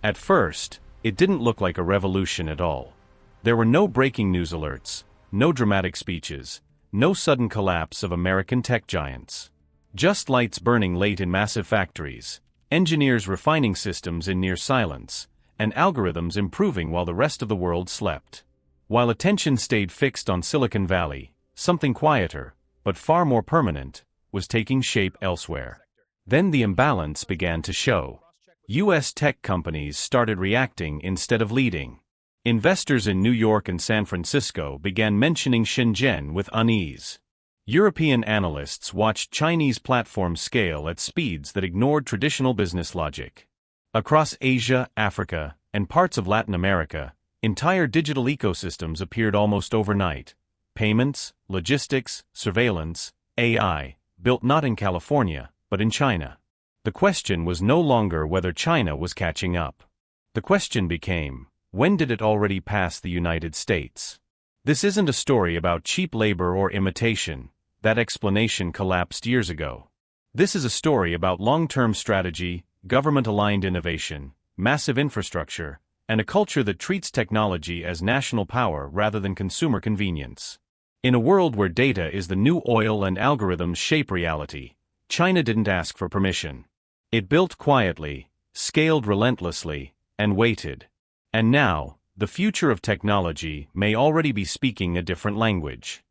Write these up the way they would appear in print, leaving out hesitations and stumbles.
At first, it didn't look like a revolution at all. There were no breaking news alerts, no dramatic speeches, no sudden collapse of American tech giants. Just lights burning late in massive factories, engineers refining systems in near silence, and algorithms improving while the rest of the world slept. While attention stayed fixed on Silicon Valley, something quieter, but far more permanent, was taking shape elsewhere. Then the imbalance began to show. U.S. tech companies started reacting instead of leading. Investors in New York and San Francisco began mentioning Shenzhen with unease. European analysts watched Chinese platforms scale at speeds that ignored traditional business logic. Across Asia, Africa, and parts of Latin America, entire digital ecosystems appeared almost overnight. Payments, logistics, surveillance, AI, built not in California, but in China. The question was no longer whether China was catching up. The question became, when did it already pass the United States? This isn't a story about cheap labor or imitation. That explanation collapsed years ago. This is a story about long-term strategy, government-aligned innovation, massive infrastructure, and a culture that treats technology as national power rather than consumer convenience. In a world where data is the new oil and algorithms shape reality, China didn't ask for permission. It built quietly, scaled relentlessly, and waited. And now, the future of technology may already be speaking a different language.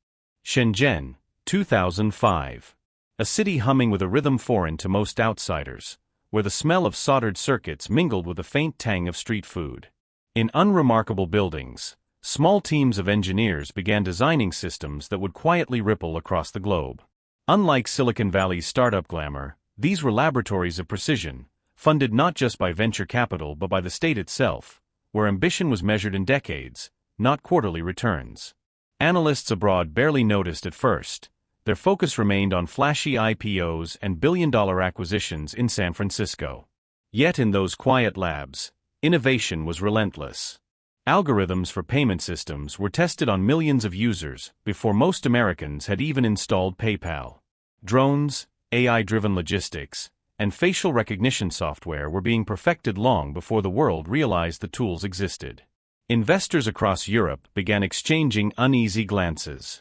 Shenzhen, 2005. A city humming with a rhythm foreign to most outsiders, where the smell of soldered circuits mingled with the faint tang of street food. In unremarkable buildings, small teams of engineers began designing systems that would quietly ripple across the globe. Unlike Silicon Valley's startup glamour, these were laboratories of precision, funded not just by venture capital but by the state itself, where ambition was measured in decades, not quarterly returns. Analysts abroad barely noticed at first. Their focus remained on flashy IPOs and billion-dollar acquisitions in San Francisco. Yet in those quiet labs, innovation was relentless. Algorithms for payment systems were tested on millions of users before most Americans had even installed PayPal. Drones, AI-driven logistics, and facial recognition software were being perfected long before the world realized the tools existed. Investors across Europe began exchanging uneasy glances.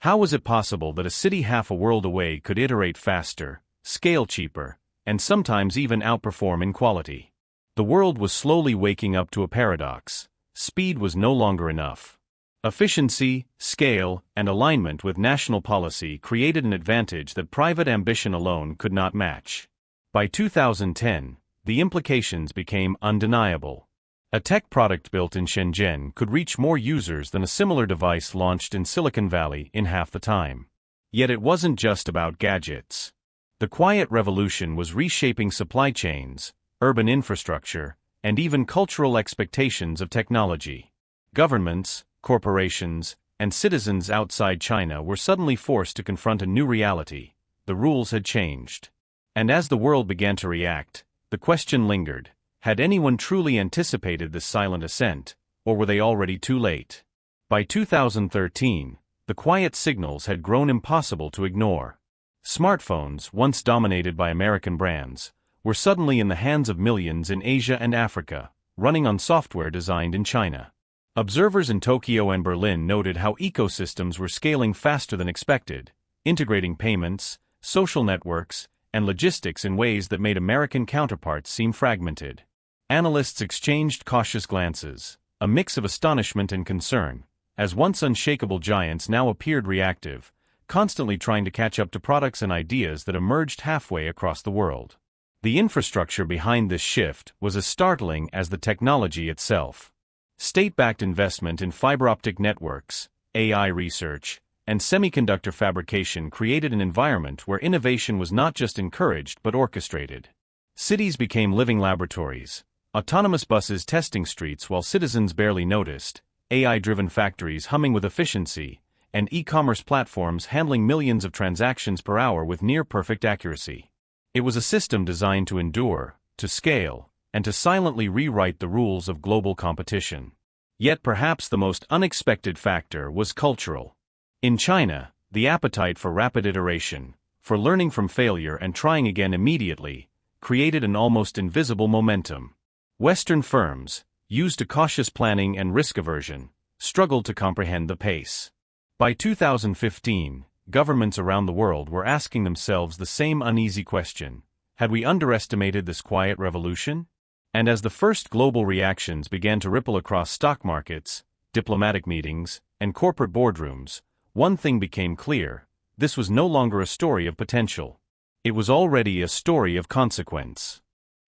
How was it possible that a city half a world away could iterate faster, scale cheaper, and sometimes even outperform in quality? The world was slowly waking up to a paradox. Speed was no longer enough. Efficiency, scale, and alignment with national policy created an advantage that private ambition alone could not match. By 2010, the implications became undeniable. A tech product built in Shenzhen could reach more users than a similar device launched in Silicon Valley in half the time. Yet it wasn't just about gadgets. The quiet revolution was reshaping supply chains, urban infrastructure, and even cultural expectations of technology. Governments, corporations, and citizens outside China were suddenly forced to confront a new reality. The rules had changed. And as the world began to react, the question lingered. Had anyone truly anticipated this silent ascent, or were they already too late? By 2013, the quiet signals had grown impossible to ignore. Smartphones, once dominated by American brands, were suddenly in the hands of millions in Asia and Africa, running on software designed in China. Observers in Tokyo and Berlin noted how ecosystems were scaling faster than expected, integrating payments, social networks, and logistics in ways that made American counterparts seem fragmented. Analysts exchanged cautious glances, a mix of astonishment and concern, as once unshakable giants now appeared reactive, constantly trying to catch up to products and ideas that emerged halfway across the world. The infrastructure behind this shift was as startling as the technology itself. State-backed investment in fiber-optic networks, AI research, and semiconductor fabrication created an environment where innovation was not just encouraged but orchestrated. Cities became living laboratories, autonomous buses testing streets while citizens barely noticed, AI-driven factories humming with efficiency, and e-commerce platforms handling millions of transactions per hour with near-perfect accuracy. It was a system designed to endure, to scale, and to silently rewrite the rules of global competition. Yet perhaps the most unexpected factor was cultural. In China, the appetite for rapid iteration, for learning from failure and trying again immediately, created an almost invisible momentum. Western firms, used to cautious planning and risk aversion, struggled to comprehend the pace. By 2015, governments around the world were asking themselves the same uneasy question: had we underestimated this quiet revolution? And as the first global reactions began to ripple across stock markets, diplomatic meetings, and corporate boardrooms, one thing became clear: this was no longer a story of potential. It was already a story of consequence.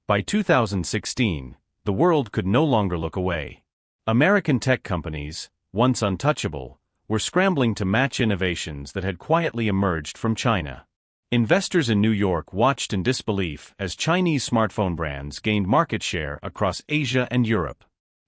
By 2016, the world could no longer look away. American tech companies, once untouchable, were scrambling to match innovations that had quietly emerged from China. Investors in New York watched in disbelief as Chinese smartphone brands gained market share across Asia and Europe.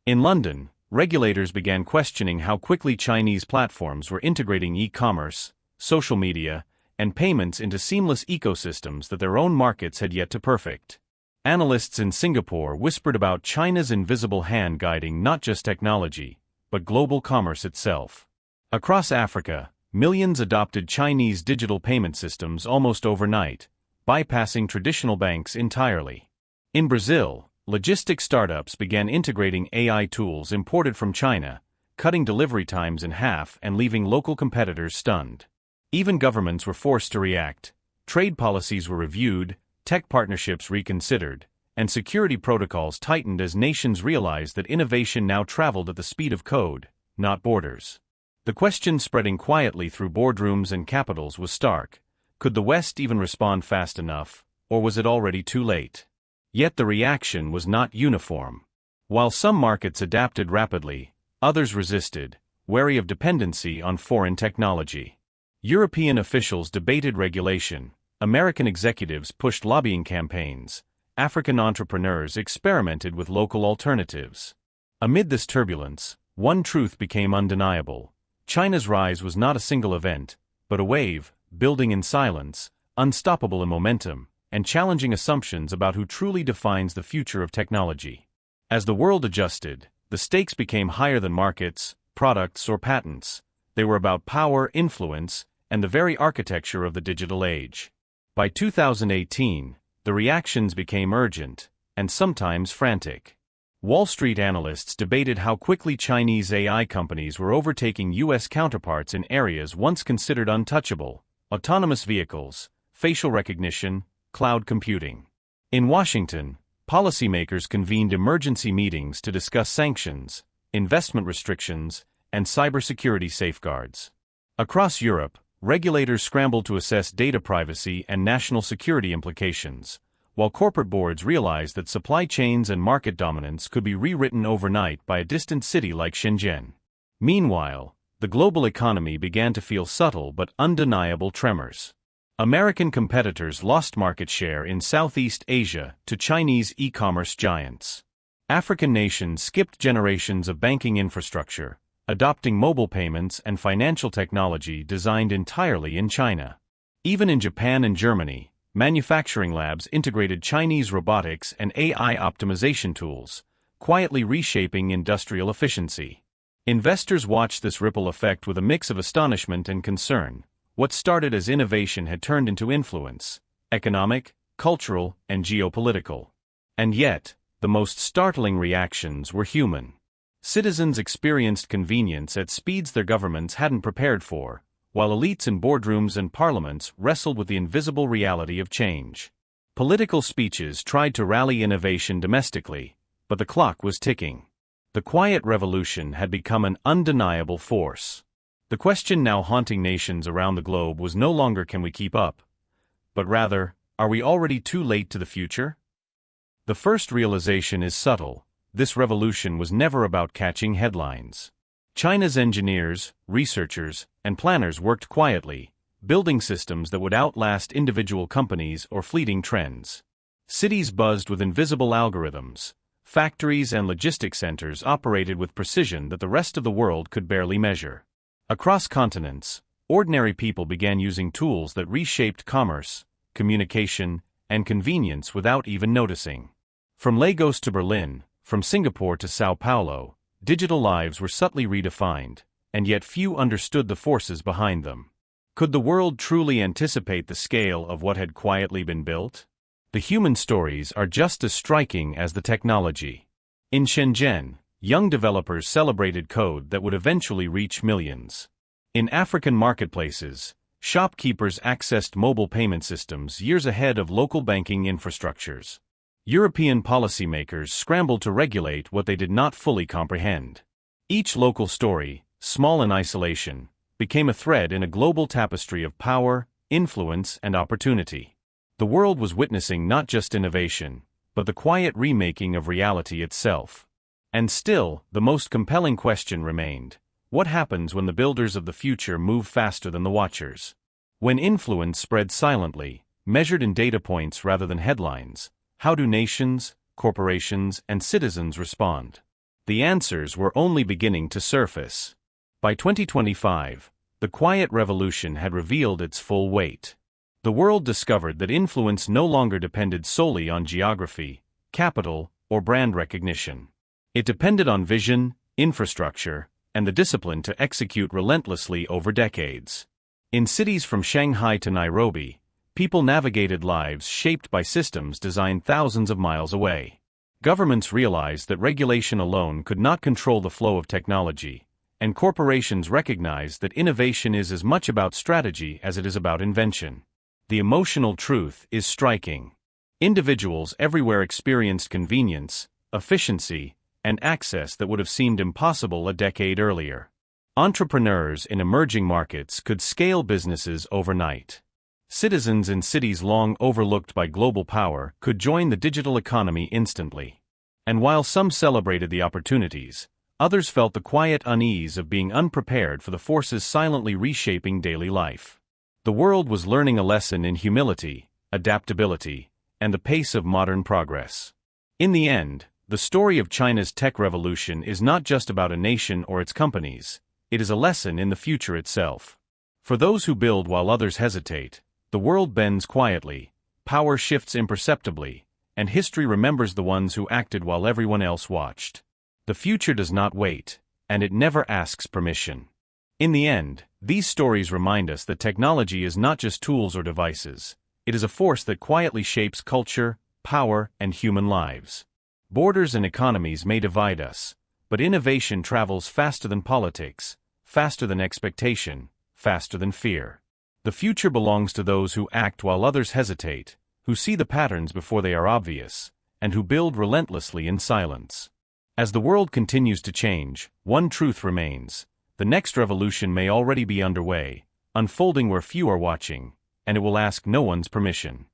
In London, regulators began questioning how quickly Chinese platforms were integrating e-commerce, social media, and payments into seamless ecosystems that their own markets had yet to perfect. Analysts in Singapore whispered about China's invisible hand guiding not just technology, but global commerce itself. Across Africa, millions adopted Chinese digital payment systems almost overnight, bypassing traditional banks entirely. In Brazil, logistics startups began integrating AI tools imported from China, cutting delivery times in half and leaving local competitors stunned. Even governments were forced to react. Trade policies were reviewed, tech partnerships reconsidered, and security protocols tightened as nations realized that innovation now traveled at the speed of code, not borders. The question spreading quietly through boardrooms and capitals was stark: could the West even respond fast enough, or was it already too late? Yet the reaction was not uniform. While some markets adapted rapidly, others resisted, wary of dependency on foreign technology. European officials debated regulation, American executives pushed lobbying campaigns, African entrepreneurs experimented with local alternatives. Amid this turbulence, one truth became undeniable: China's rise was not a single event, but a wave, building in silence, unstoppable in momentum, and challenging assumptions about who truly defines the future of technology. As the world adjusted, the stakes became higher than markets, products, or patents. They were about power, influence, and the very architecture of the digital age. By 2018, the reactions became urgent, and sometimes frantic. Wall Street analysts debated how quickly Chinese AI companies were overtaking U.S. counterparts in areas once considered untouchable: autonomous vehicles, facial recognition, cloud computing. In Washington, policymakers convened emergency meetings to discuss sanctions, investment restrictions, and cybersecurity safeguards. Across Europe, regulators scrambled to assess data privacy and national security implications, while corporate boards realized that supply chains and market dominance could be rewritten overnight by a distant city like Shenzhen. Meanwhile, the global economy began to feel subtle but undeniable tremors. American competitors lost market share in Southeast Asia to Chinese e-commerce giants. African nations skipped generations of banking infrastructure, adopting mobile payments and financial technology designed entirely in China. Even in Japan and Germany, manufacturing labs integrated Chinese robotics and AI optimization tools, quietly reshaping industrial efficiency. Investors watched this ripple effect with a mix of astonishment and concern. What started as innovation had turned into influence: economic, cultural, and geopolitical. And yet, the most startling reactions were human. Citizens experienced convenience at speeds their governments hadn't prepared for, while elites in boardrooms and parliaments wrestled with the invisible reality of change. Political speeches tried to rally innovation domestically, but the clock was ticking. The quiet revolution had become an undeniable force. The question now haunting nations around the globe was no longer can we keep up, but rather, are we already too late to the future? The first realization is subtle: this revolution was never about catching headlines. China's engineers, researchers, and planners worked quietly, building systems that would outlast individual companies or fleeting trends. Cities buzzed with invisible algorithms. Factories and logistics centers operated with precision that the rest of the world could barely measure. Across continents, ordinary people began using tools that reshaped commerce, communication, and convenience without even noticing. From Lagos to Berlin, from Singapore to São Paulo, digital lives were subtly redefined, and yet few understood the forces behind them. Could the world truly anticipate the scale of what had quietly been built? The human stories are just as striking as the technology. In Shenzhen, young developers celebrated code that would eventually reach millions. In African marketplaces, shopkeepers accessed mobile payment systems years ahead of local banking infrastructures. European policymakers scrambled to regulate what they did not fully comprehend. Each local story, small in isolation, became a thread in a global tapestry of power, influence, and opportunity. The world was witnessing not just innovation, but the quiet remaking of reality itself. And still, the most compelling question remained: what happens when the builders of the future move faster than the watchers? When influence spreads silently, measured in data points rather than headlines, how do nations, corporations, and citizens respond? The answers were only beginning to surface. By 2025, the quiet revolution had revealed its full weight. The world discovered that influence no longer depended solely on geography, capital, or brand recognition. It depended on vision, infrastructure, and the discipline to execute relentlessly over decades. In cities from Shanghai to Nairobi, people navigated lives shaped by systems designed thousands of miles away. Governments realized that regulation alone could not control the flow of technology, and corporations recognized that innovation is as much about strategy as it is about invention. The emotional truth is striking. Individuals everywhere experienced convenience, efficiency, and access that would have seemed impossible a decade earlier. Entrepreneurs in emerging markets could scale businesses overnight. Citizens in cities long overlooked by global power could join the digital economy instantly. And while some celebrated the opportunities, others felt the quiet unease of being unprepared for the forces silently reshaping daily life. The world was learning a lesson in humility, adaptability, and the pace of modern progress. In the end, the story of China's tech revolution is not just about a nation or its companies, it is a lesson in the future itself. For those who build while others hesitate, the world bends quietly, power shifts imperceptibly, and history remembers the ones who acted while everyone else watched. The future does not wait, and it never asks permission. In the end, these stories remind us that technology is not just tools or devices, it is a force that quietly shapes culture, power, and human lives. Borders and economies may divide us, but innovation travels faster than politics, faster than expectation, faster than fear. The future belongs to those who act while others hesitate, who see the patterns before they are obvious, and who build relentlessly in silence. As the world continues to change, one truth remains: the next revolution may already be underway, unfolding where few are watching, and it will ask no one's permission.